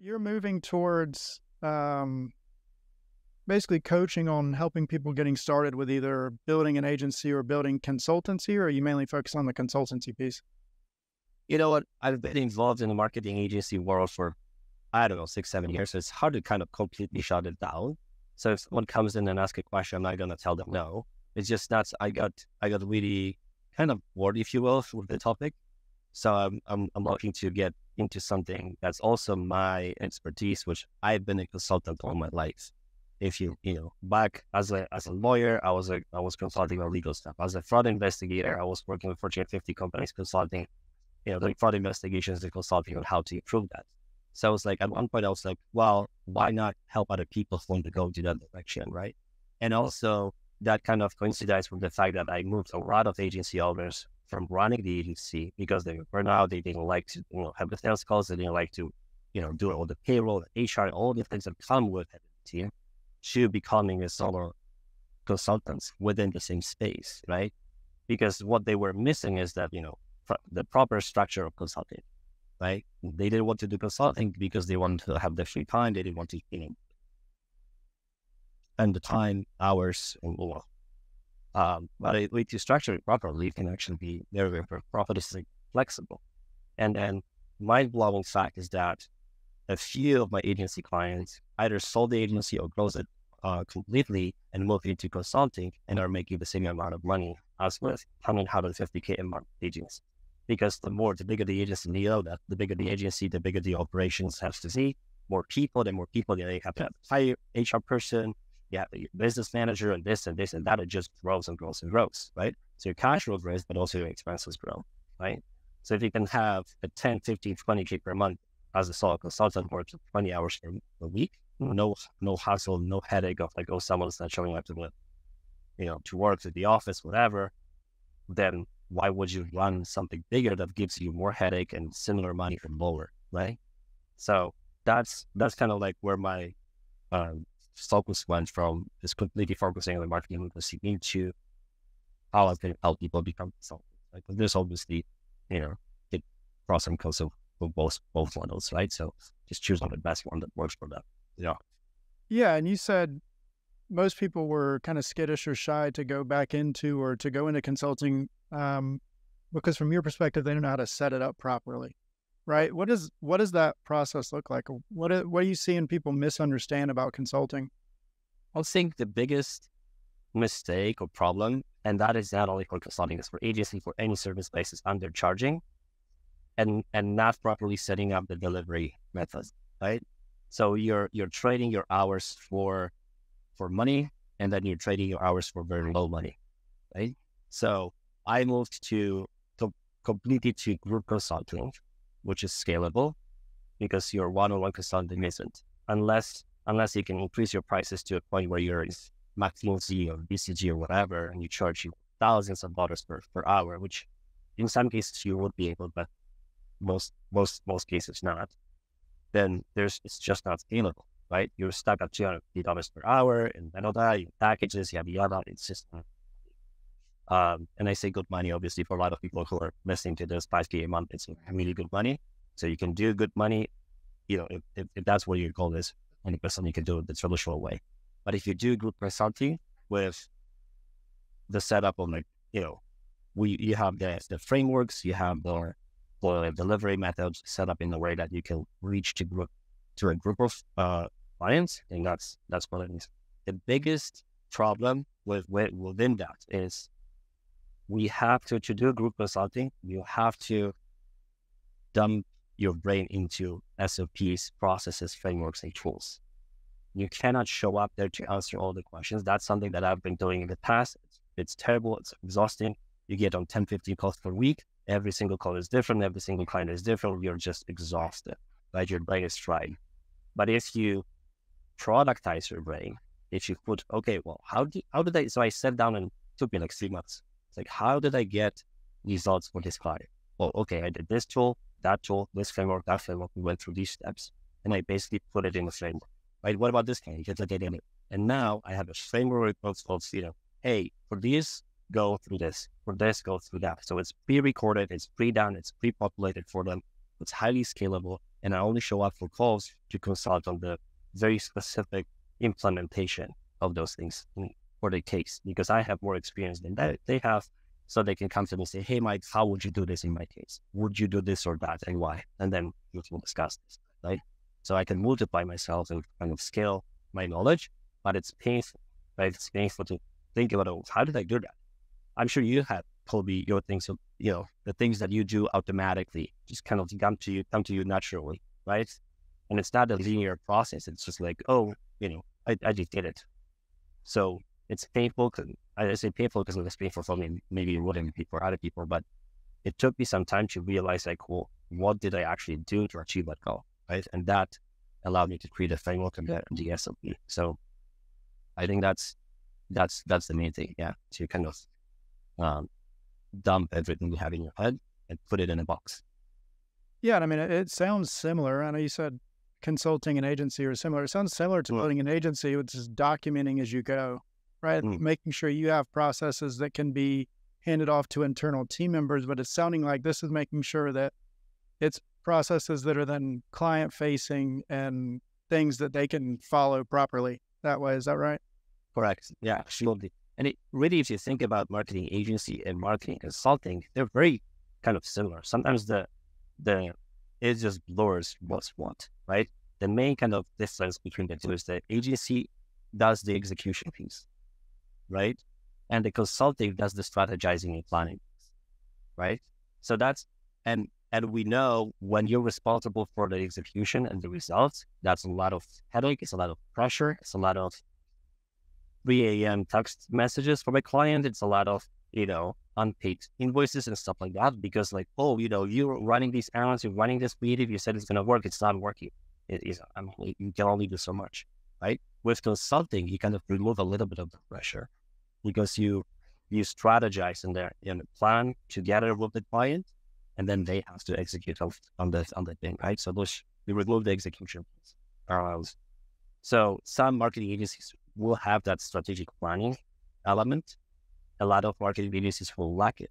you're moving towards basically coaching on helping people getting started with either building an agency or building consultancy, or are you mainly focused on the consultancy piece? You know what? I've been involved in the marketing agency world for, I don't know, 6, 7 years. So it's hard to kind of completely shut it down. So if someone comes in and asks a question, I'm not going to tell them no. It's just that's, I got really kind of bored, if you will, with the topic. So I'm looking to get into something that's also my expertise, which I've been a consultant all my life. If back as a lawyer, I was consulting on legal stuff. As a fraud investigator, I was working with Fortune 50 companies consulting, doing fraud investigations and consulting on how to improve that. So I was like, at one point, I was like, well, why not help other people who want to go to that direction, right? And also that kind of coincides with the fact that I moved a lot of agency owners from running the agency because they were burned out. They didn't like to, have the sales calls. They didn't like to, do all the payroll, the HR, all the things that come with it, to becoming a solo consultants within the same space, right? Because what they were missing is that, the proper structure of consulting, right? They didn't want to do consulting because they wanted to have the free time. They didn't want to, spend the time, hours, and more. But a way to structure it properly can actually be very, very profitably flexible. And then mind-blowing fact is that a few of my agency clients either sold the agency or closed it completely and moved into consulting and are making the same amount of money as with 150K a month agents. Because the bigger the agency, that the bigger the agency, the bigger the operations has to see. More people, they have to have a higher HR person, you have the business manager and this and this and that. It just grows and grows and grows, right? So your cash flow grows, but also your expenses grow, right? So if you can have a 10, 15, 20K per month as a solo consultant works 20 hours per a week, no hassle, no headache of like, oh, someone's not showing up to work, to the office, whatever, then why would you run something bigger that gives you more headache and similar money from lower, right? So that's kind of like where my focus went from, is completely focusing on the marketing literacy into how I can help people become consultants. Right? But there's obviously, the pros and cons of both models, right? So just choose on the best one that works for them. Yeah, and you said most people were kind of skittish or shy to go back into or to go into consulting because from your perspective, they don't know how to set it up properly, right? What does that process look like? What do you see in people misunderstand about consulting? I think the biggest mistake or problem, and that is not only for consulting, it's for agency, for any service basis, undercharging and not properly setting up the delivery methods, right? So you're trading your hours for money, and then you're trading your hours for very low money, right? So I moved completely to group consulting, which is scalable because your one-on-one consulting isn't, unless you can increase your prices to a point where you're in McKinsey or BCG or whatever, and you charge you thousands of dollars per hour, which in some cases you would be able, but most cases not. Then it's just not scalable, right? You're stuck at $250 per hour, and all that, you have packages, you have the other, it's just not. And I say good money, obviously, for a lot of people who are listening to this, 5K a month, it's really good money. So you can do good money, if that's what your goal is, 100% you can do it the traditional way. But if you do group consulting with the setup of you have the frameworks, you have the delivery methods set up in a way that you can reach to a group of clients, and that's what it is. The biggest problem within that is we have to do group consulting, you have to dump your brain into SOPs, processes, frameworks, and tools. You cannot show up there to answer all the questions. That's something that I've been doing in the past. It's terrible. It's exhausting. You get on 10, 15 calls per week. Every single call is different. Every single client is different. You're just exhausted, right? Your brain is fried. But if you productize your brain, if you put, okay, well, how did I, so I sat down and it took me like 3 months. It's like, how did I get results for this client? Well, okay, I did this tool, that tool, this framework, that framework. We went through these steps and I basically put it in the framework, right? What about this client? And now I have a framework of, hey, for this, go through this. For this, go through that. So it's pre-recorded, it's pre-done, it's pre-populated for them. It's highly scalable. and I only show up for calls to consult on the very specific implementation of those things for the case, because I have more experience than they have. So they can come to me and say, hey, Mike, how would you do this in my case? Would you do this or that, and why? And then we will discuss this, right? So I can multiply myself and kind of scale my knowledge, but it's painful, right? It's painful to think about, oh, how did I do that? I'm sure you have told me your things, the things that you do automatically just kind of come to you naturally, right? And it's not a linear process. It's just like, oh, I just did it. So it's painful. I say painful because it was painful for me. Maybe it wouldn't be for other people, but it took me some time to realize, like, well, what did I actually do to achieve that goal, right? And that allowed me to create a framework and the SOP. So I think that's the main thing. Yeah, to kind of dump everything you have in your head and put it in a box. Yeah, and I mean, it sounds similar. I know you said consulting and agency are similar. It sounds similar to building an agency, which is documenting as you go, right? Making sure you have processes that can be handed off to internal team members, but it's sounding like this is making sure that it's processes that are then client-facing and things that they can follow properly that way. Is that right? Correct. Yeah, absolutely. And it really, if you think about marketing agency and marketing consulting, they're very kind of similar. Sometimes it just blurs what's what, right? The main kind of difference between the two is that agency does the execution piece, right? And the consulting does the strategizing and planning, right? So and we know when you're responsible for the execution and the results, that's a lot of headache, it's a lot of pressure, it's a lot of 3 a.m. text messages from a client, it's a lot of, unpaid invoices and stuff like that, because like, oh, you're running these errands, you're running this meeting, you said it's going to work, it's not working. You can only do so much, right? With consulting, you kind of remove a little bit of the pressure because you strategize in the plan together with the client, and then they have to execute on the thing, right? So you remove the execution piece. So some marketing agencies will have that strategic planning element. A lot of marketing agencies will lack it,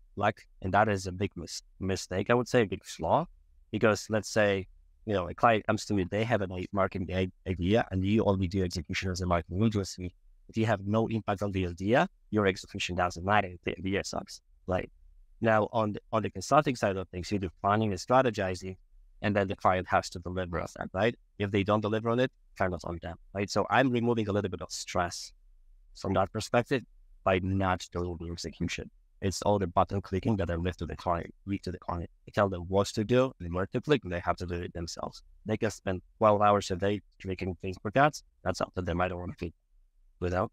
and that is a big mistake, I would say, a big flaw, because let's say, a client comes to me, they have a marketing idea, and you only do execution as a marketing agency. If you have no impact on the idea, your execution doesn't matter. The idea sucks. Right now, on the consulting side of things, you do planning and strategizing, and then the client has to deliver on that, right? If they don't deliver on it, kind of on them, right? So I'm removing a little bit of stress from that perspective by not doing the execution. It's all the button clicking that I leave to the client. I tell them what to do and where to click, and they have to do it themselves. They can spend 12 hours a day clicking Facebook ads. That's up to them. I don't want to click without.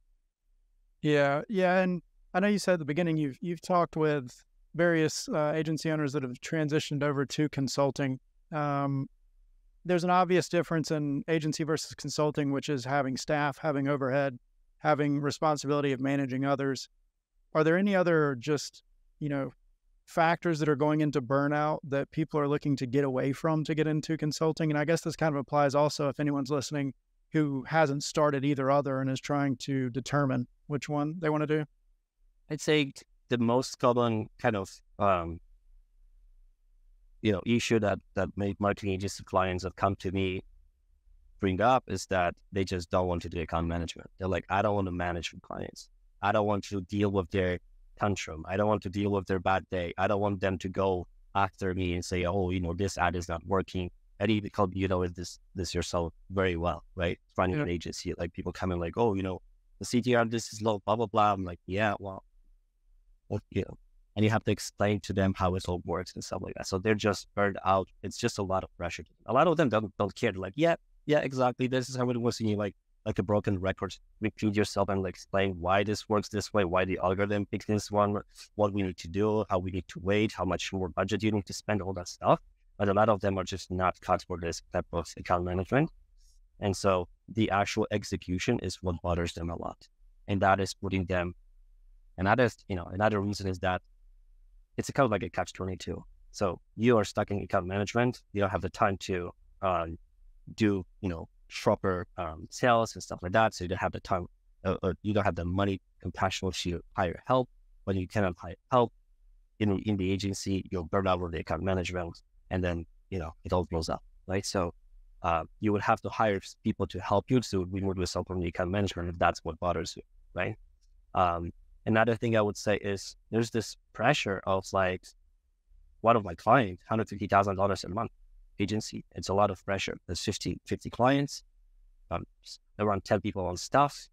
Yeah. And I know you said at the beginning you've talked with various agency owners that have transitioned over to consulting. There's an obvious difference in agency versus consulting, which is having staff, having overhead, having responsibility of managing others. Are there any other just, factors that are going into burnout that people are looking to get away from to get into consulting? And I guess this kind of applies also if anyone's listening who hasn't started either other and is trying to determine which one they want to do. I'd say the most common kind of, issue that marketing agency clients that come to me bring up is that they just don't want to do account management. They're like, I don't want to manage clients. I don't want to deal with their tantrum. I don't want to deal with their bad day. I don't want them to go after me and say, oh, this ad is not working. And even because this yourself very well, right? Running an agency, like people come in like, oh, the CTR, this is low, blah, blah, blah. I'm like, yeah, well, and you have to explain to them how it all works and stuff like that. So they're just burned out. It's just a lot of pressure. A lot of them don't care. They're like, yeah, exactly. This is how it was. And you like a broken record, repeat yourself and explain why this works this way, why the algorithm picks this one, what we need to do, how we need to wait, how much more budget you need to spend, all that stuff. But a lot of them are just not cut for this type of account management. And so the actual execution is what bothers them a lot. And that is putting them, and that is, another reason is that it's kind of like a catch-22. So you are stuck in account management. You don't have the time to do, proper sales and stuff like that. So you don't have the time, or you don't have the money, compassion to hire help. When you cannot hire help in the agency, you'll burn out with the account management, and then, it all blows up. right? So you would have to hire people to help you to remove yourself from the account management if that's what bothers you, right? Another thing I would say is there's this pressure of like one of my clients, $150,000 a month agency. It's a lot of pressure. There's 50 clients, around 10 people on staff.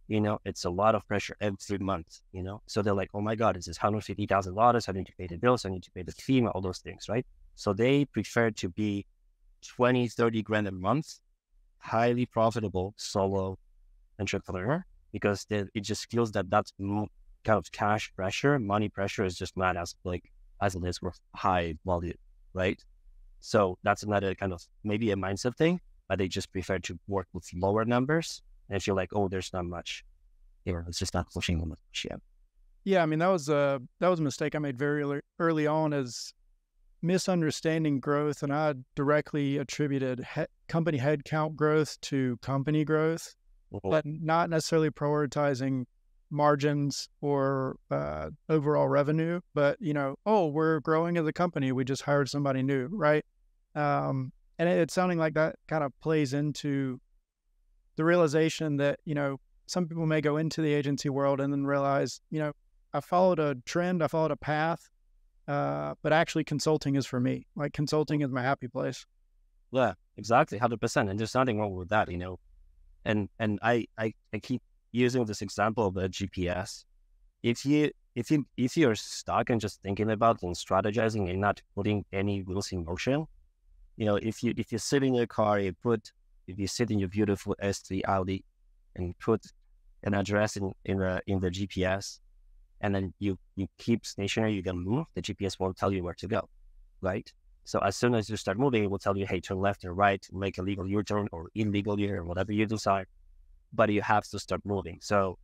It's a lot of pressure every month, So they're like, oh my God, this is $150,000. I need to pay the bills. I need to pay the fee, all those things, right? So they prefer to be 20, 30 grand a month, highly profitable solo entrepreneur, because it just feels that that's kind of cash pressure, money pressure is just not as as it is with high volume, right? So that's another kind of maybe a mindset thing, but they just prefer to work with lower numbers. And if you're like, oh, there's not much here, it's just not pushing them much yet. Yeah, I mean that was a mistake I made very early on, is misunderstanding growth, and I directly attributed company headcount growth to company growth, but not necessarily prioritizing margins or overall revenue. But oh, we're growing as a company, we just hired somebody new, right? And it's sounding like that kind of plays into the realization that some people may go into the agency world and then realize I followed a trend, I followed a path, but actually consulting is for me. Like consulting is my happy place. Yeah, exactly, 100%. And there's nothing wrong with that, And I keep using this example of a GPS. If you're stuck and just thinking about and strategizing and not putting any wheels in motion, if you sit in your car, if you sit in your beautiful S3 Audi and put an address in the GPS, and then you keep stationary, you can move, the GPS won't tell you where to go, right? So as soon as you start moving, it will tell you, hey, turn left or right, make a legal U-turn or illegal U, or whatever you decide. But you have to start moving. So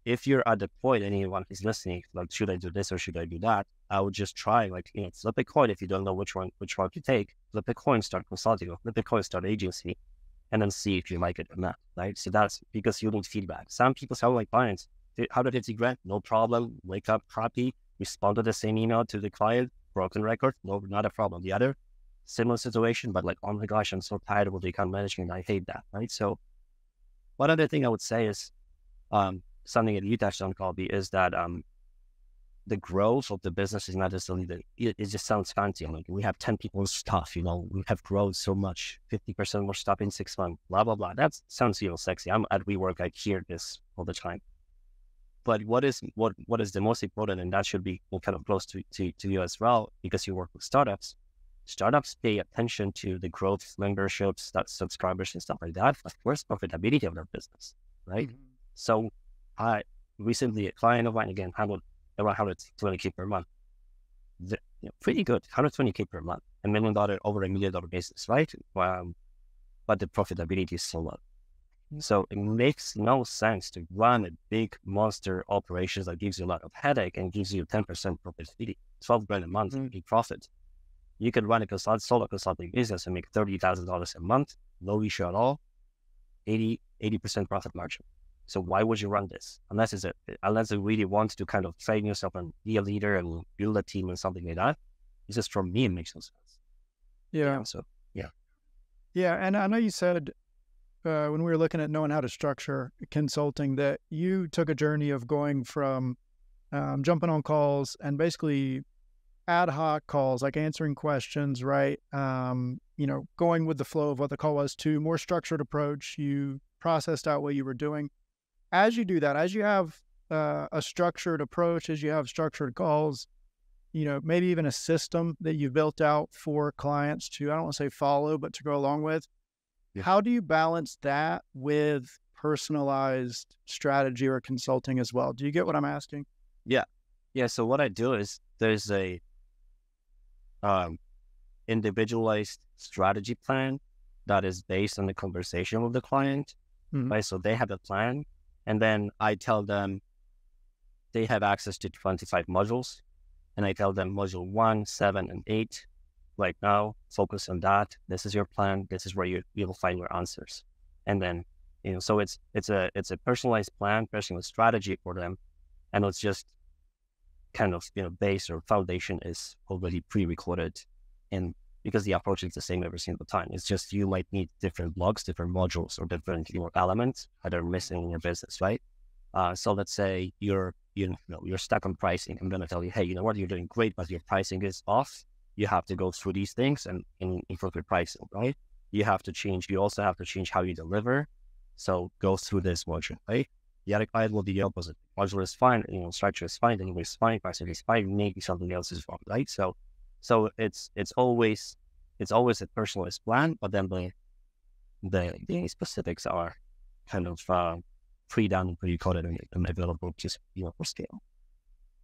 if you're at the point, anyone is listening, like, should I do this or should I do that? I would just try, flip a coin. If you don't know which one to take, flip a coin, start consulting, or flip a coin, start agency, and then see if you like it or not, right? So that's because you need feedback. Some people tell my clients, 150 grand, no problem. Wake up happy, respond to the same email to the client, broken record, no, not a problem. The other, similar situation, but like, oh my gosh, I'm so tired of the account management. I hate that, right? So one other thing I would say is something that you touched on, Colby, is that the growth of the business is not necessarily it just sounds fancy. Like, we have 10 people in staff, we have grown so much, 50% more staff in 6 months, blah, blah, blah. That sounds, sexy. I'm at WeWork, I hear this all the time. But what is the most important, and that should be kind of close to you as well, because you work with startups. Startups pay attention to the growth, memberships, subscribers and stuff like that. Of course, profitability of their business, right? Mm-hmm. So recently a client of mine, again, handled around $120K per month. Pretty good, $120K per month, $1 million, over $1 million business, right? But the profitability is so low. So it makes no sense to run a big monster operations that gives you a lot of headache and gives you 10% profitability, 12 grand a month, big profit. You can run a solo consulting business and make $30,000 a month, no issue at all, 80% profit margin. So why would you run this? Unless you really want to kind of train yourself and be a leader and build a team and something like that. It's just, for me, it makes no sense. Yeah. So, yeah. Yeah. And I know you said when we were looking at knowing how to structure consulting that you took a journey of going from jumping on calls and basically ad hoc calls, like answering questions, right? Going with the flow of what the call was, to more structured approach. You processed out what you were doing. As you do that, as you have a structured approach, as you have structured calls, maybe even a system that you've built out for clients to, I don't want to say follow, but to go along with. Yeah. How do you balance that with personalized strategy or consulting as well? Do you get what I'm asking? Yeah. Yeah. So what I do is there's a individualized strategy plan that is based on the conversation with the client. Mm-hmm. Right? So they have a plan. And then I tell them they have access to 25 modules. And I tell them module 1, 7, and 8. Right now, focus on that. This is your plan. This is where you will find your answers. And then, so it's a personalized plan, personal strategy for them. And it's just kind of, base or foundation is already pre-recorded. And, because the approach is the same every single time. It's just you might need different blocks, different modules, or different elements that are missing in your business, right? So let's say you're stuck on pricing. I'm going to tell you, hey, you know what, you're doing great, but your pricing is off. You have to go through these things and improve your pricing, right? You also have to change how you deliver. So go through this module, right? The other client will be the opposite. Module is fine, structure is fine, delivery is fine, pricing is fine, maybe something else is wrong, right? So it's always a personalized plan, but then the specifics are kind of pre-done, pre-coded, and available just for scale.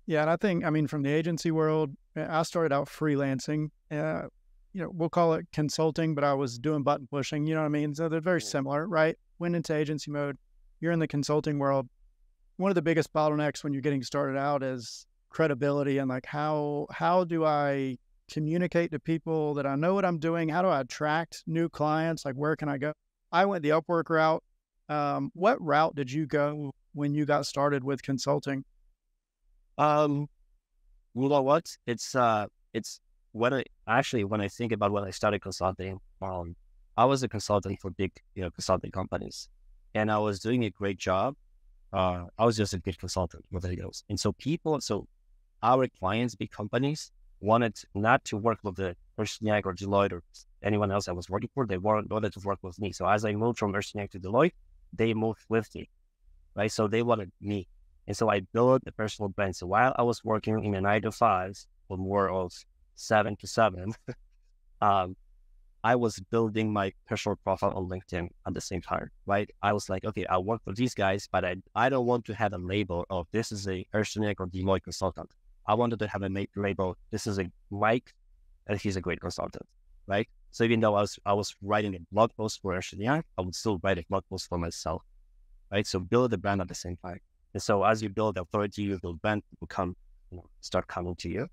Yeah, and I think, from the agency world, I started out freelancing. We'll call it consulting, but I was doing button pushing. You know what I mean? So they're very similar, right? Went into agency mode. You're in the consulting world. One of the biggest bottlenecks when you're getting started out is credibility and like how do I communicate to people that I know what I'm doing? How do I attract new clients? Like, where can I go? I went the Upwork route. What route did you go when you got started with consulting? You know what? It's when I think about when I started consulting, I was a consultant for big, consulting companies, and I was doing a great job. I was just a good consultant with videos. And so our clients, big companies, wanted not to work with the Ernst & Young or Deloitte or anyone else I was working for. They wanted to work with me. So as I moved from Ernst & Young to Deloitte, they moved with me, right? So they wanted me. And so I built a personal brand. So while I was working in a 9 to 5 or more of 7 to 7, I was building my personal profile on LinkedIn at the same time, right? I was like, okay, I work for these guys, but I don't want to have a label of this is a Ernst & Young or Deloitte consultant. I wanted to have a label, this is a Mike, and he's a great consultant, right? So even though I was writing a blog post for Ernst & Young, I would still write a blog post for myself, right? So build a brand at the same time. And so as you build authority, you build brand, people start coming to you.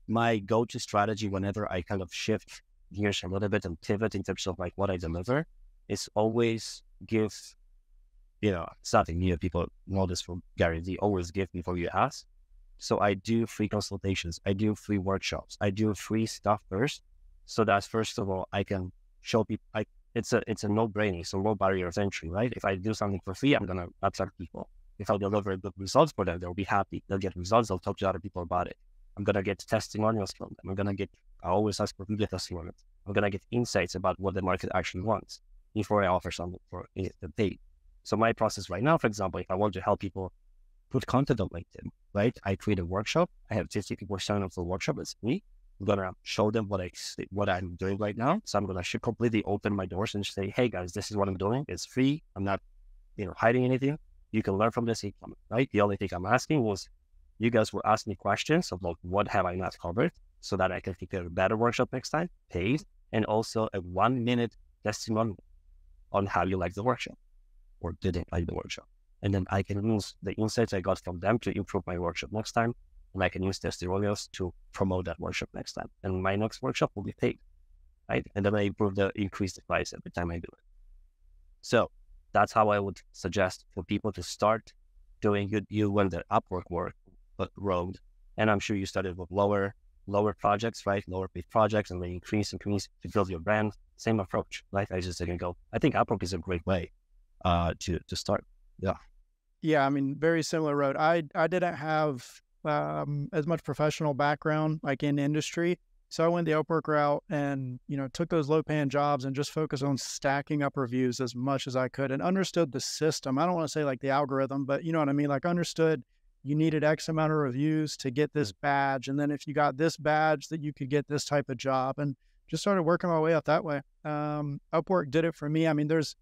My go-to strategy whenever I kind of shift gears a little bit and pivot in terms of like what I deliver is always give, something new. People know this from Gary Vee, always give before you ask. So I do free consultations, I do free workshops, I do free stuff first, so that first of all I can show people. It's a no-brainer, it's a low barrier of entry, right? If I do something for free, I'm gonna attract people. If I deliver good results for them, they'll be happy. They'll get results. They'll talk to other people about it. I'm gonna get testimonials from them. I always ask for media testimonials. I'm gonna get insights about what the market actually wants before I offer something for the pay. So my process right now, for example, if I want to help people put content on LinkedIn, right? I create a workshop. I have 50 people sign up for the workshop. It's free. I'm gonna show them what I'm doing right now. So I'm gonna completely open my doors and say, hey guys, this is what I'm doing. It's free. I'm not, hiding anything. You can learn from this, right? The only thing I'm asking was, you guys will ask me questions of like, what have I not covered, so that I can prepare a better workshop next time, paid, and also a 1-minute testimonial on how you like the workshop or didn't like the workshop. And then I can use the insights I got from them to improve my workshop next time. And I can use testimonials to promote that workshop next time. And my next workshop will be paid, right? And then I increase the price every time I do it. So that's how I would suggest for people to start doing you when the Upwork road. And I'm sure you started with lower projects, right? Lower paid projects, and then increase to build your brand. Same approach, right? I just didn't go. I think Upwork is a great way to start. Yeah. Yeah, very similar road. I didn't have as much professional background like in industry. So I went the Upwork route and, took those low paying jobs and just focused on stacking up reviews as much as I could and understood the system. I don't want to say like the algorithm, but you know what I mean? Like understood you needed X amount of reviews to get this badge. And then if you got this badge, that you could get this type of job, and just started working my way up that way. Upwork did it for me. There's,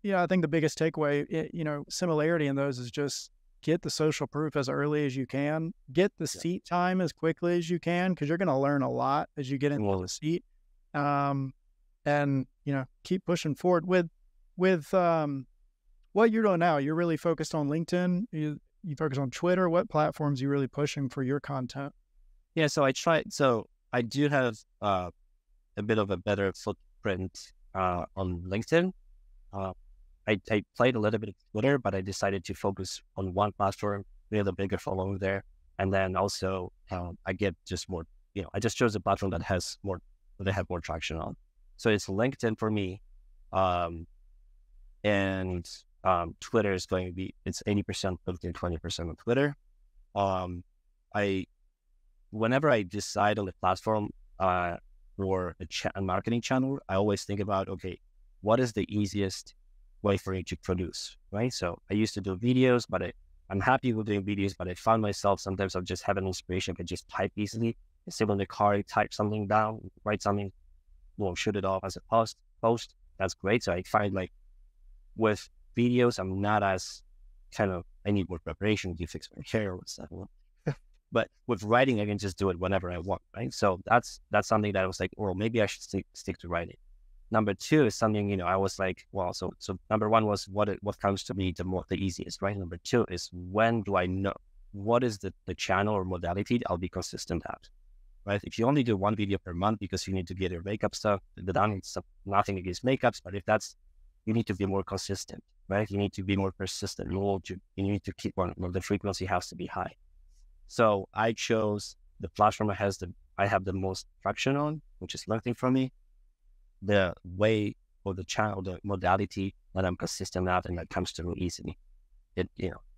I think the biggest takeaway, similarity in those is just get the social proof as early as you can, get the seat time as quickly as you can, because you're going to learn a lot as you get into the seat. And, keep pushing forward with what you're doing now. You're really focused on LinkedIn. You focus on Twitter. What platforms are you really pushing for your content? Yeah. So I do have a bit of a better footprint on LinkedIn. I played a little bit of Twitter, but I decided to focus on one platform, build a bigger following there. And then also I get just more, I just chose a platform that has more that I have more traction on. So it's LinkedIn for me. Um, and Twitter is going to be, it's 80% LinkedIn, 20% on Twitter. Um, I, whenever I decide on the platform for a marketing channel, I always think about, okay, what is the easiest way for you to produce, right? So I used to do videos, but I'm happy with doing videos, but I found myself sometimes I just have an inspiration, I can just type easily. I sit in the car, type something down, write something, we'll shoot it off as a post. That's great. So I find like with videos, I'm not as I need more preparation to fix my hair or stuff. But with writing, I can just do it whenever I want, right? So that's something that I was like, well, maybe I should stick to writing. Number two is something, I was like, well, so number one was what comes to me the easiest, right? Number two is when do I know what is the channel or modality I'll be consistent at, right? If you only do one video per month because you need to get your makeup stuff done, it's nothing against makeups, but if that's, you need to be more consistent, right? You need to be more persistent. You need to keep on, the frequency has to be high. So I chose the platform I have the most traction on, which is LinkedIn for me. The way or the channel, the modality that I'm consistent at and that comes to me easily, it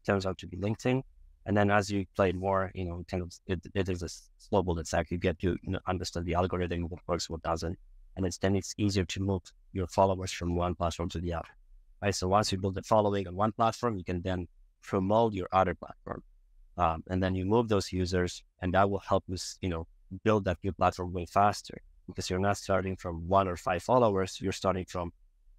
turns out to be LinkedIn. And then as you play more, it is a snowball effect. You get to understand the algorithm, what works, what doesn't, and then it's easier to move your followers from one platform to the other. Right. So once you build a following on one platform, you can then promote your other platform. And then you move those users, and that will help you, build that new platform way faster because you're not starting from 1 or 5 followers. You're starting from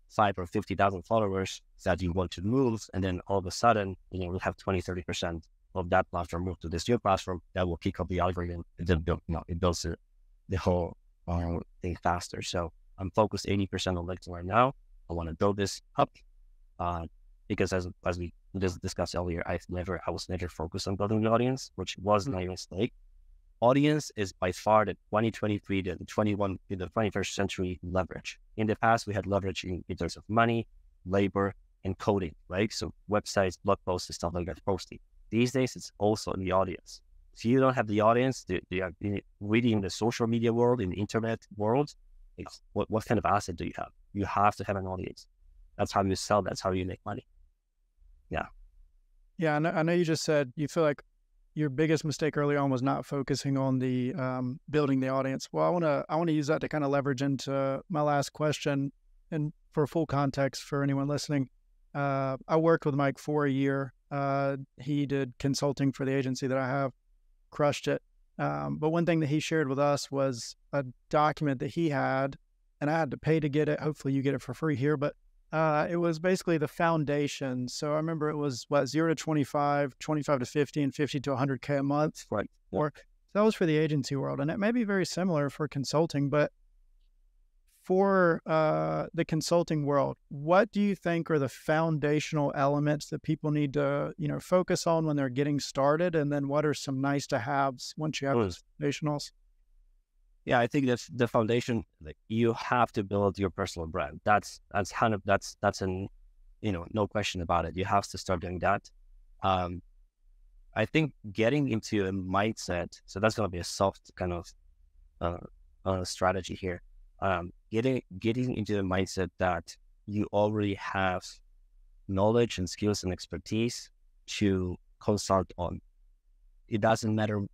5 or 50,000 followers that you want to move. And then all of a sudden, we'll have 20-30% of that platform move to this new platform that will kick up the algorithm. And then it builds the whole thing faster. So I'm focused 80% on LinkedIn right now. I want to build this up because as we just discussed earlier, I was never focused on building an audience, which was my mistake. Audience is by far the 2023 to the 21st century leverage. In the past, we had leverage in terms of money, labor, and coding, right? So websites, blog posts, and stuff like that, posting. These days, it's also in the audience. If you don't have the audience, really in the social media world, in the internet world, what kind of asset do you have? You have to have an audience. That's how you sell. That's how you make money. Yeah. Yeah, I know you just said you feel like your biggest mistake early on was not focusing on the building the audience. Well, I want to use that to kind of leverage into my last question. And for full context for anyone listening, I worked with Mike for a year. He did consulting for the agency that I have, crushed it. But one thing that he shared with us was a document that he had, and I had to pay to get it. Hopefully you get it for free here, but it was basically the foundation. So I remember it was 0 to 25, 25 to 50, and 50 to 100K a month. Right. So that was for the agency world. And it may be very similar for consulting, but for the consulting world, what do you think are the foundational elements that people need to, focus on when they're getting started? And then what are some nice to haves once you have those foundationals? Yeah, I think that's the foundation. Like you have to build your personal brand. That's no question about it. You have to start doing that. I think getting into a mindset. So that's going to be a soft kind of strategy here. Getting into a mindset that you already have knowledge and skills and expertise to consult on. It doesn't matter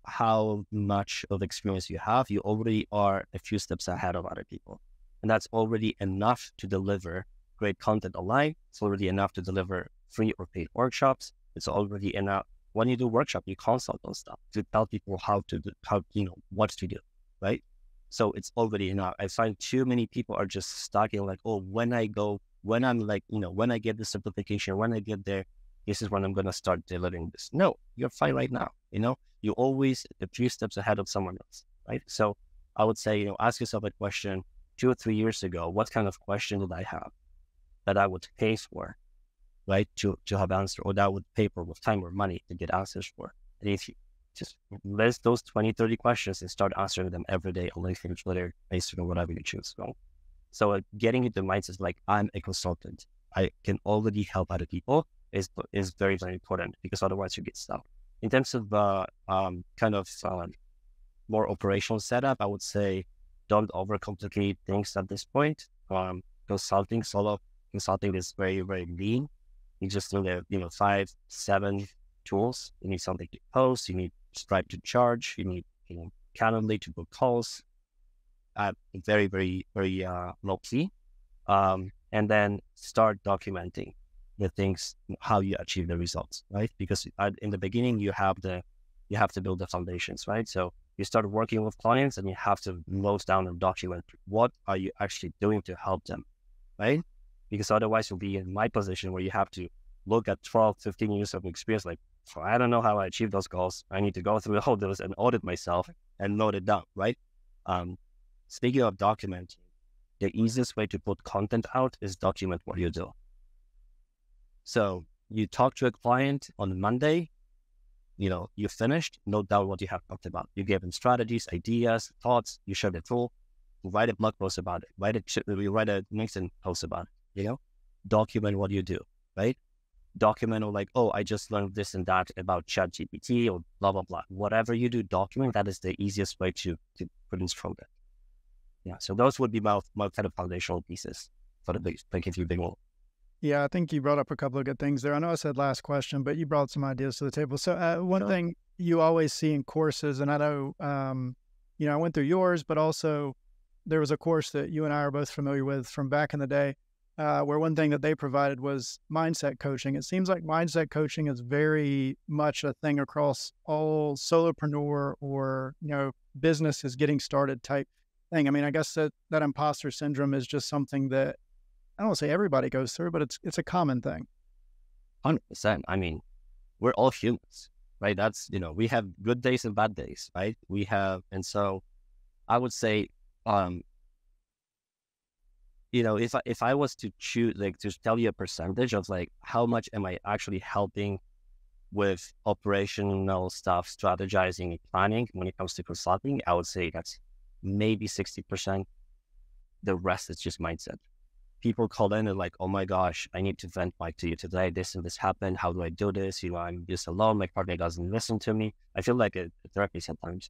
how much of experience you have, you already are a few steps ahead of other people. And that's already enough to deliver great content online. It's already enough to deliver free or paid workshops. It's already enough. When you do workshop, you consult on stuff to tell people what to do, right? So it's already enough. I find too many people are just stuck in like, oh, when I get the certification, when I get there, this is when I'm going to start delivering this. No, you're fine right now. You're always a few steps ahead of someone else, right? So I would say, ask yourself a question 2 or 3 years ago, what kind of question did I have that I would pay for, right? To have answer, or that I would pay for with time or money to get answers for. And if you just list those 20, 30 questions and start answering them every day on LinkedIn, Twitter, Facebook, whatever you choose. So getting into mindset like I'm a consultant, I can already help other people is very, very important because otherwise you get stuck. In terms of more operational setup, I would say don't overcomplicate things at this point. Solo consulting is very, very lean. You just need the 5, 7 tools. You need something to post. You need Stripe to charge. You need Calendly to book calls at very, very, very low key. And then start documenting the things, how you achieve the results, right? Because in the beginning, you have to build the foundations, right? So you start working with clients and you have to note down and document what are you actually doing to help them, right? Because otherwise you'll be in my position where you have to look at 12, 15 years of experience, like, so I don't know how I achieved those goals. I need to go through all those and audit myself and note it down, right? Speaking of documenting, the easiest way to put content out is document what you do. So you talk to a client on Monday, you finished, note down what you have talked about. You gave them strategies, ideas, thoughts, you share the tool, write a blog post about it, write a LinkedIn post about it, document what you do, right? Document like, oh, I just learned this and that about ChatGPT or blah, blah, blah. Whatever you do, document. That is the easiest way to produce content. Yeah, so those would be my kind of foundational pieces for the big one. Yeah, I think you brought up a couple of good things there. I know I said last question, but you brought some ideas to the table. So one thing you always see in courses, and I know, I went through yours, but also there was a course that you and I are both familiar with from back in the day, where one thing that they provided was mindset coaching. It seems like mindset coaching is very much a thing across all solopreneur or, business is getting started type thing. I mean, I guess that imposter syndrome is just something that I don't want to say everybody goes through, but it's a common thing. 100%. I mean, we're all humans, right? That's, we have good days and bad days, right? And so I would say, if I was to choose, like, to tell you a percentage of like, how much am I actually helping with operational stuff, strategizing and planning when it comes to consulting, I would say that's maybe 60%. The rest is just mindset. People call in and like, oh my gosh, I need to vent, Mike, to you today. This and this happened. How do I do this? I'm just alone. My partner doesn't listen to me. I feel like a therapy sometimes.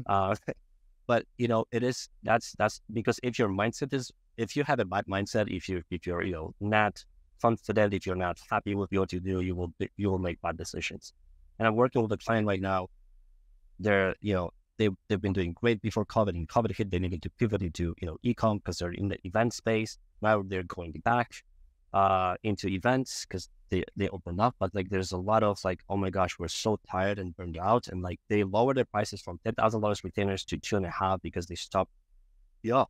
But that's because if your mindset is, if you have a bad mindset, if you're not confident, if you're not happy with what you do, you will make bad decisions. And I'm working with a client right now. They've been doing great before COVID. And COVID hit, they needed to pivot into e-com because they're in the event space. Now they're going back into events because they open up. But like, there's a lot of like, oh my gosh, we're so tired and burned out, and like they lowered their prices from $10,000 retainers to 2.5 because they stopped. Yeah,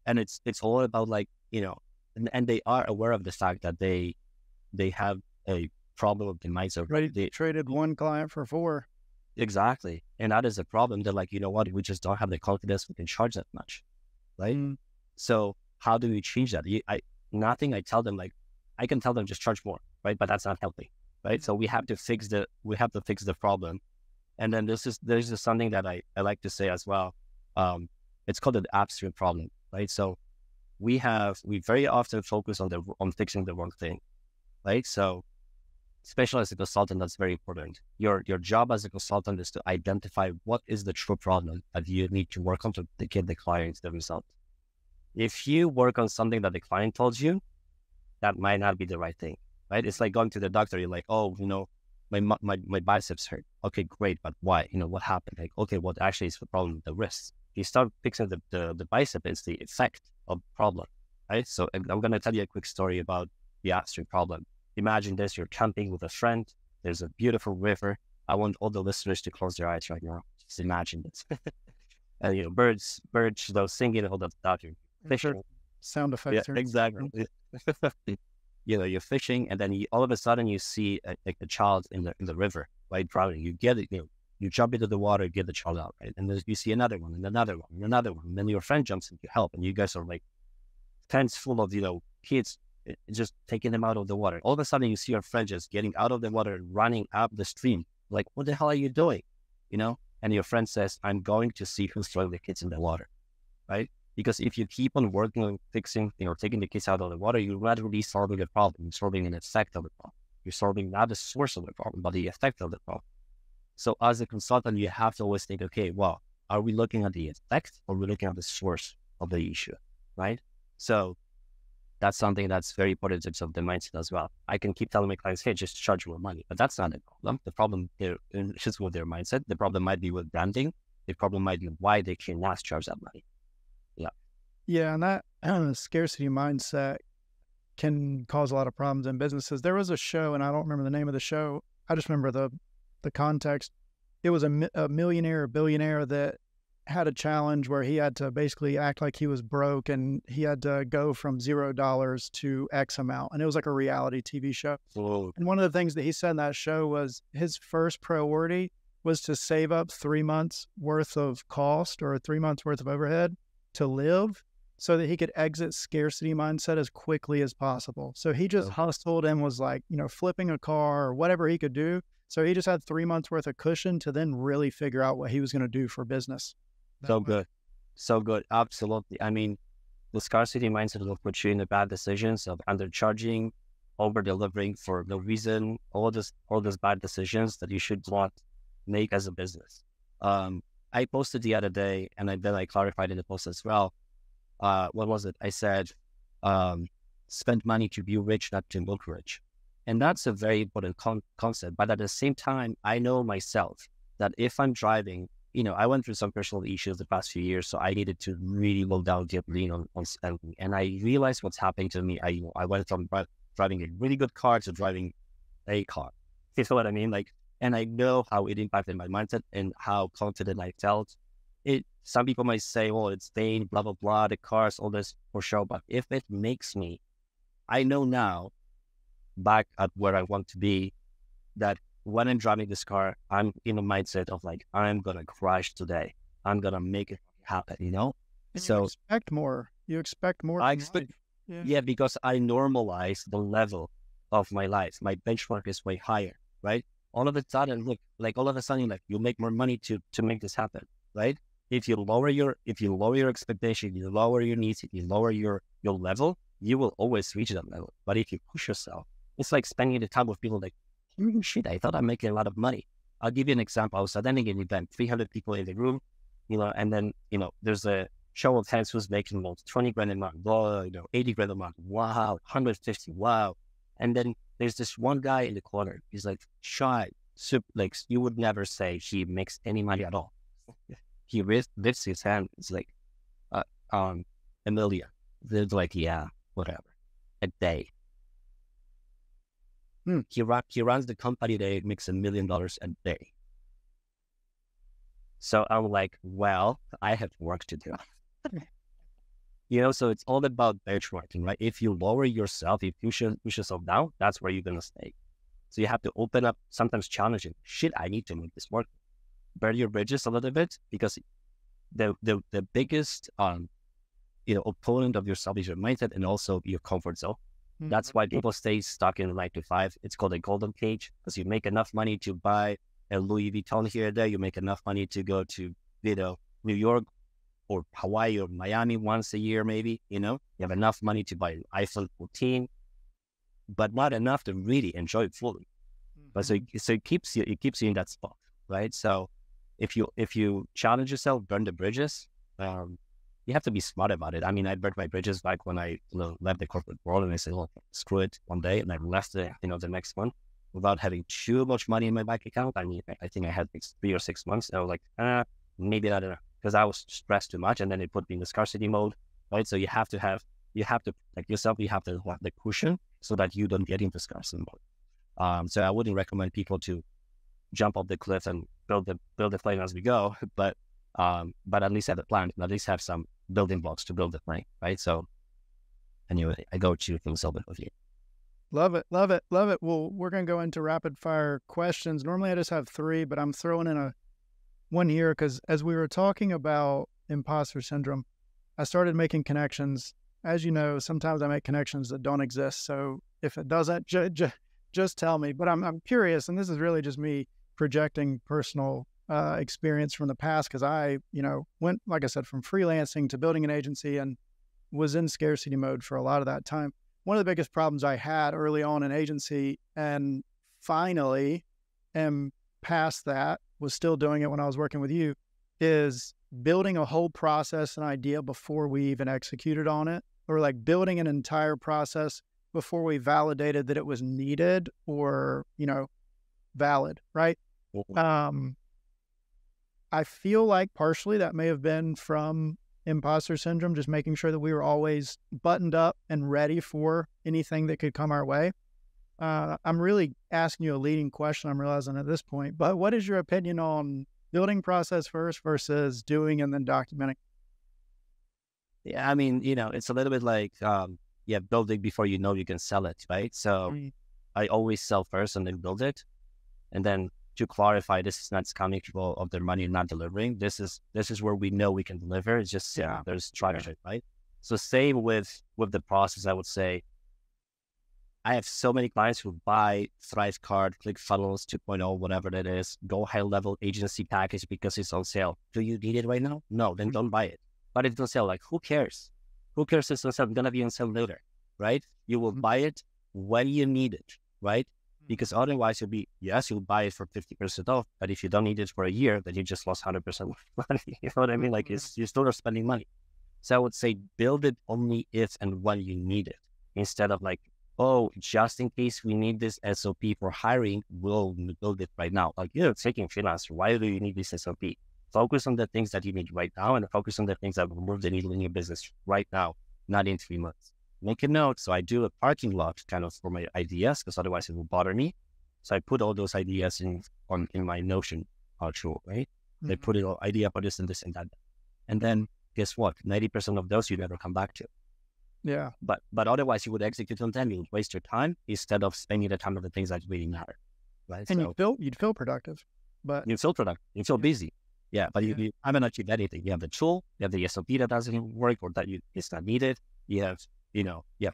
and it's all about like and they are aware of the fact that they have a problem with the mindset. Right, they traded one client for 4. Exactly. And that is a problem. They're like, you know what? We just don't have the confidence we can charge that much. Right. So how do we change that? I tell them, like, I can tell them just charge more, right? But that's not healthy. Right. So we have to fix the problem. And then there's just something that I like to say as well. It's called the upstream problem. Right. So we very often focus on fixing the wrong thing. Right. So especially as a consultant, that's very important. Your job as a consultant is to identify what is the true problem that you need to work on to get the client the result. If you work on something that the client told you, that might not be the right thing, right? It's like going to the doctor. You're like, oh, my biceps hurt. Okay, great, but why? What happened? Like, okay, what actually is the problem with the wrist? You start fixing the bicep, it's the effect of the problem, right? So I'm going to tell you a quick story about the upstream problem. Imagine this, you're camping with a friend. There's a beautiful river. I want all the listeners to close their eyes right now. Just imagine this. And, birds, singing, all that stuff. You're fishing. Sound effects. Yeah, exactly. You're fishing, and then all of a sudden you see a child in the river, right, drowning. You get it, you jump into the water, get the child out, right? And then you see another one, and another one, and another one. And then your friend jumps in to help, and you guys are like tents full of, kids, just taking them out of the water. All of a sudden you see your friend just getting out of the water and running up the stream. Like, what the hell are you doing? And your friend says, I'm going to see who's throwing the kids in the water, right? Because if you keep on working on fixing, taking the kids out of the water, you're not really solving the problem. You're solving an effect of the problem. You're solving not the source of the problem, but the effect of the problem. So as a consultant, you have to always think, okay, well, Are we looking at the effect or are we looking at the source of the issue, right? So that's something that's very important in terms of the mindset as well. I can keep telling my clients, hey, just charge more money, but that's not the problem. The problem here is just with their mindset. The problem might be with branding. The problem might be why they cannot charge that money. Yeah. Yeah, and that scarcity mindset can cause a lot of problems in businesses. There was a show, and I don't remember the name of the show. I just remember the context. It was a millionaire or billionaire that had a challenge where he had to basically act like he was broke, and he had to go from $0 to X amount. And it was like a reality TV show. So, And one of the things that he said in that show was his first priority was to save up 3 months worth of cost or 3 months worth of overhead to live so that he could exit scarcity mindset as quickly as possible. So he just hustled and was like, flipping a car or whatever he could do. So he just had 3 months worth of cushion to then really figure out what he was going to do for business. so good. So good. Absolutely. I mean, the scarcity mindset will put you in the bad decisions of undercharging, over delivering for no reason, all those bad decisions that you should not make as a business. I posted the other day, and then I clarified in the post as well. What was it? I said, spend money to be rich, not to look rich. And that's a very important concept. But at the same time, I know myself that if I'm driving, I went through some personal issues the past few years, so I needed to really low down deeply on spending. And I realized what's happening to me. I went from driving a really good car to driving a car. You know what I mean? And I know how it impacted my mindset and how confident I felt. Some people might say, well, it's vain, blah, blah, blah, the cars, all this for show. But if it makes me, I know now, back at where I want to be, that when I'm driving this car, I'm in a mindset of I'm going to crush today. I'm going to make it happen, And so you expect more. You expect more. I expect, yeah, because I normalize the level of my life. My benchmark is way higher, right? All of a sudden, you make more money to make this happen, right? If you lower your expectation, you lower your needs, if you lower your level, you will always reach that level. But if you push yourself, it's like spending the time with people shit, I thought I'm making a lot of money. I'll give you an example. I was attending an event, 300 people in the room, and then, there's a show of hands who's making about 20 grand a month, 80 grand a month. Wow. 150. Wow. And then there's this one guy in the corner. He's shy, you would never say he makes any money at all. He lifts his hand. It's $1 million. They're yeah, whatever. A day. He runs the company that makes $1 million a day. So I'm well, I have work to do. So it's all about benchmarking, right? If you lower yourself, if you push yourself down, that's where you're going to stay. So you have to open up, sometimes challenging. Shit, I need to make this work. Burn your bridges a little bit, because the biggest opponent of yourself is your mindset and also your comfort zone. Mm-hmm. That's why people stay stuck in 9 to 5. It's called a golden cage, because you make enough money to buy a Louis Vuitton here and there. You make enough money to go to New York or Hawaii or Miami once a year, maybe. You have enough money to buy an iPhone 14, but not enough to really enjoy it fully. Mm-hmm. But so it keeps you in that spot, right? So if you challenge yourself, burn the bridges. You have to be smart about it. I mean, I burned my bridges back when I left the corporate world, and I said, well, screw it one day, and I left the next one without having too much money in my bank account. I mean, I think I had 3 or 6 months. And I was maybe not enough, because I was stressed too much, and then it put me in the scarcity mode, right? So you have to protect yourself. You have to have the cushion so that you don't get into scarcity mode. So I wouldn't recommend people to jump off the cliff and build the plane as we go, but at least have a plan, at least have some building blocks to build the plane, right? So anyway, I go to things over with you. Love it. Love it. Love it. Well, we're going to go into rapid fire questions. Normally I just have 3, but I'm throwing in one here, because as we were talking about imposter syndrome, I started making connections. As you know, sometimes I make connections that don't exist. So if it doesn't, just tell me. But I'm curious, and this is really just me projecting personal experience from the past, because I, went, like I said, from freelancing to building an agency and was in scarcity mode for a lot of that time. One of the biggest problems I had early on in agency, and finally am past that, was still doing it when I was working with you, is building a whole process and idea before we even executed on it, or like building an entire process before we validated that it was needed or, valid, right? I feel like partially that may have been from imposter syndrome, just making sure that we were always buttoned up and ready for anything that could come our way. I'm really asking you a leading question, I'm realizing at this point, but what is your opinion on building process first versus doing and then documenting? Yeah, I mean, it's a little bit like, building before you know you can sell it, right? So I always sell first and then build it. And then to clarify, this is not scamming people of their money and not delivering. This is where we know we can deliver. It's just, there's structure, right? So same with the process, I would say, I have so many clients who buy ThriveCard, ClickFunnels 2.0, whatever that is, go high level agency package because it's on sale. Do you need it right now? No, then don't buy it. But it's on sale. Like, who cares? Who cares it's on sale? It's going to be on sale later, right? You will buy it when you need it, right? Because otherwise you'll buy it for 50% off. But if you don't need it for a year, then you just lost 100% money. You know what I mean? Like, you still are spending money. So I would say build it only if and when you need it, instead of like, oh, just in case we need this SOP for hiring, we'll build it right now. Like, you're taking freelancer. Why do you need this SOP? Focus on the things that you need right now and focus on the things that will move the needle in your business right now, not in 3 months. Make a note. So I do a parking lot kind of for my ideas, because otherwise it will bother me. So I put all those ideas in my Notion tool, right? I put it all idea for this and this and that. And then guess what? 90% of those you never come back to. Yeah. But otherwise you would execute on them. You would waste your time instead of spending the time on the things that really matter. Right. And you'd feel productive, but you feel productive. You feel busy. Yeah. But you haven't achieved anything. You have the tool, you have the SOP that doesn't work or that it's not needed. You have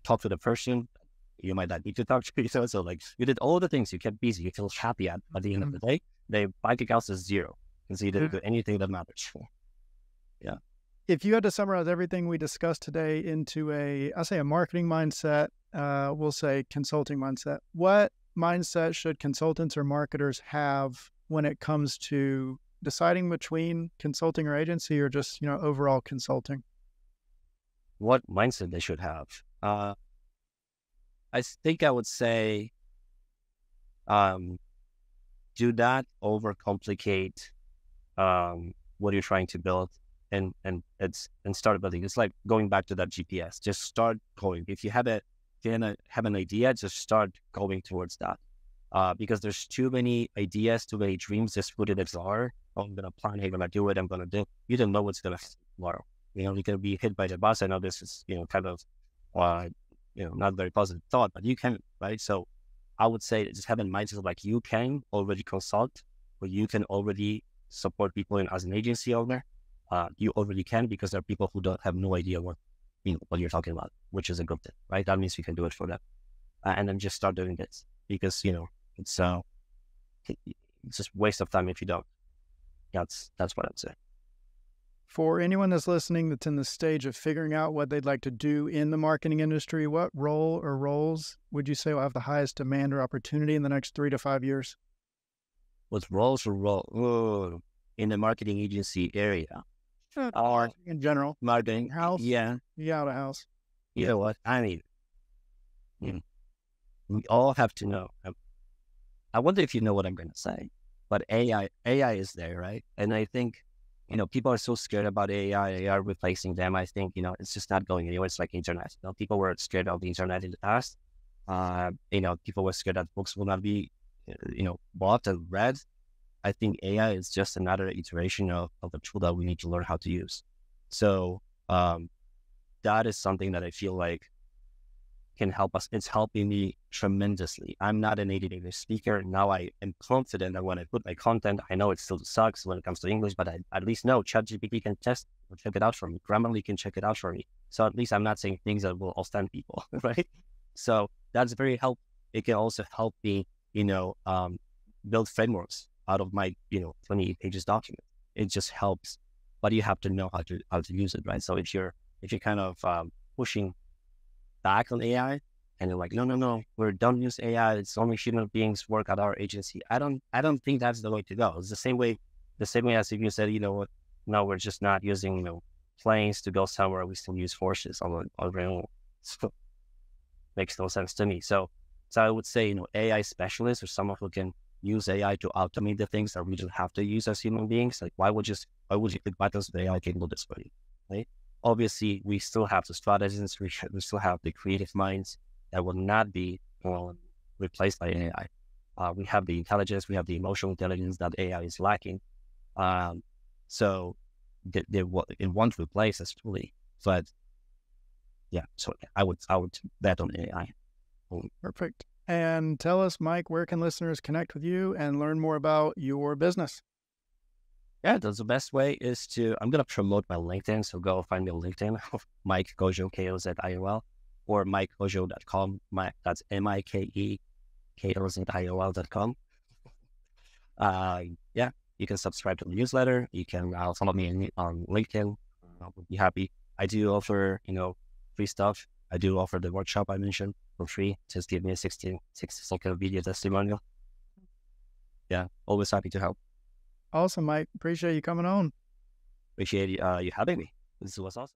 talked to the person you might not need to talk to. So like you did all the things, you kept busy, you feel happy at the end of the day. The bank account is zero. Because you didn't do anything that matters. Yeah. If you had to summarize everything we discussed today into a marketing mindset, we'll say consulting mindset, what mindset should consultants or marketers have when it comes to deciding between consulting or agency or just, overall consulting? What mindset they should have? I think I would say, do not overcomplicate what you're trying to build. And start building. It's like going back to that GPS. Just start going. If you have an idea, just start going towards that. Because there's too many ideas, too many dreams just put in a drawer. Oh, I'm gonna plan. I'm gonna do it. I'm gonna do. You don't know what's gonna happen tomorrow. You're gonna be hit by the bus. I know this is kind of not very positive thought, but you can, right? So I would say just have a mindset of like you can already consult, or you can already support people as an agency owner. You already can, because there are people who don't have no idea what you're talking about, which is a good thing, right? That means you can do it for them, and then just start doing this, because it's just waste of time if you don't. That's what I'd say. For anyone that's listening that's in the stage of figuring out what they'd like to do in the marketing industry, what role or roles would you say will have the highest demand or opportunity in the next 3 to 5 years? What roles in the marketing agency area? Or in general, marketing house, yeah, out of house. You know what I mean? We all have to know. I wonder if you know what I'm going to say, but AI is there, right? And I think people are so scared about AI replacing them. I think it's just not going anywhere. It's like internet. People were scared of the internet in the past. People were scared that books will not be bought and read. I think AI is just another iteration of a tool that we need to learn how to use. So that is something that I feel like can help us. It's helping me tremendously. I'm not a native English speaker. Now I am confident that when I put my content, I know it still sucks when it comes to English, but I at least know ChatGPT can test or check it out for me. Grammarly can check it out for me. So at least I'm not saying things that will offend people, right? So that's very helpful. It can also help me, build frameworks out of my 28 pages document. It just helps, but you have to know how to use it, right? So if you're kind of pushing back on AI and you're like, no, don't use AI, it's only human beings work at our agency, I don't think that's the way to go. It's the same way as if you said, Now we're just not using, planes to go somewhere. We still use horses on rail. So makes no sense to me. So I would say, AI specialists or someone who can use AI to automate the things that we don't have to use as human beings. Like why would you click buttons with AI capable this way, right? Obviously, we still have the strategists. We still have the creative minds that will not be replaced by AI. We have the intelligence, we have the emotional intelligence that AI is lacking. So it won't replace us fully. But yeah, so I would bet on AI. Perfect. And tell us, Mike, where can listeners connect with you and learn more about your business? Yeah, the best way is I'm going to promote my LinkedIn. So go find me on LinkedIn, Mike Koziol, Koziol, or MikeKoziol.com. That's MikeKoziol.com. Yeah, you can subscribe to the newsletter. You can follow me on LinkedIn. I would be happy. I do offer, free stuff. I do offer the workshop I mentioned for free. Just give me a 60-second video testimonial. Yeah, always happy to help. Awesome, Mike. Appreciate you coming on. Appreciate you having me. This was awesome.